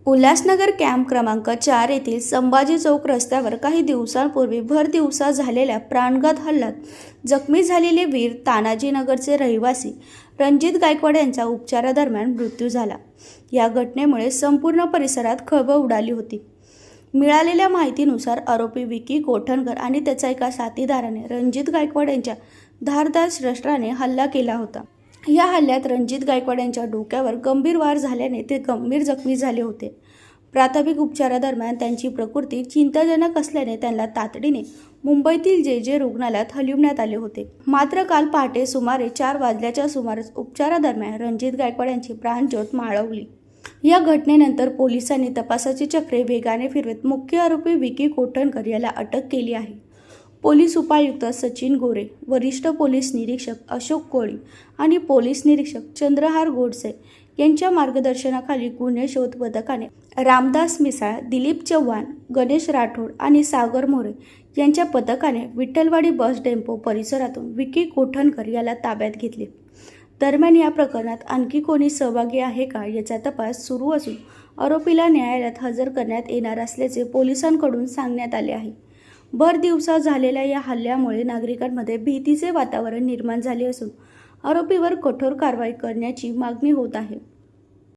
Ulhasnagar camp क्रमांक 4 येथील संभाजी चौक रस्त्यावर काही दिवसांपूर्वी भर दिवसा झालेल्या प्राणघात हल्ल्यात जखमी झालेले वीर तानाजीनगरचे रहिवासी रणजित गायकवाड यांचा उपचारादरम्यान मृत्यू झाला। या घटनेमुळे संपूर्ण परिसरात खळबळ उडाली होती। मिळालेल्या माहितीनुसार आरोपी विकी गोठणकर आणि त्याच्या एका साथीदाराने रणजित गायकवाड यांच्या धारदार शस्त्राने हल्ला केला होता। या हल्ल्यात रणजित गायकवाड यांच्या डोक्यावर गंभीर वार झाल्याने ते गंभीर जखमी झाले होते। प्राथमिक उपचारादरम्यान त्यांची प्रकृती चिंताजनक असल्याने त्यांना तातडीने मुंबईतील जे रुग्णालयात हलविण्यात आले होते। मात्र काल पहाटे सुमारे 4 वाजल्याच्या सुमारास उपचारादरम्यान रणजित गायकवाड यांची प्राणज्योत माळवली। या घटनेनंतर पोलिसांनी तपासाची चक्रे वेगाने फिरवत मुख्य आरोपी विकी गोठणकर याला अटक केली आहे। पोलीस उपायुक्त सचिन गोरे, वरिष्ठ पोलीस निरीक्षक अशोक कोळी आणि पोलीस निरीक्षक चंद्रहार गोडसे यांच्या मार्गदर्शनाखाली गुन्हे शोध पथकाने रामदास मिसाळ, दिलीप चव्हाण, गणेश राठोड आणि सागर मोरे यांच्या पथकाने विठ्ठलवाडी बस डेपो परिसरातून विकी गोठणकर याला ताब्यात घेतले। दरम्यान या प्रकरणात आणखी कोणी सहभागी आहे का याचा तपास सुरू असून आरोपीला न्यायालयात हजर करण्यात येणार असल्याचे पोलिसांकडून सांगण्यात आले आहे। भर दिवसा झालेल्या या हल्ल्यामुळे नागरिकांमध्ये भीतीचे वातावरण निर्माण झाले असून आरोपीवर कठोर कारवाई करण्याची मागणी होत आहे।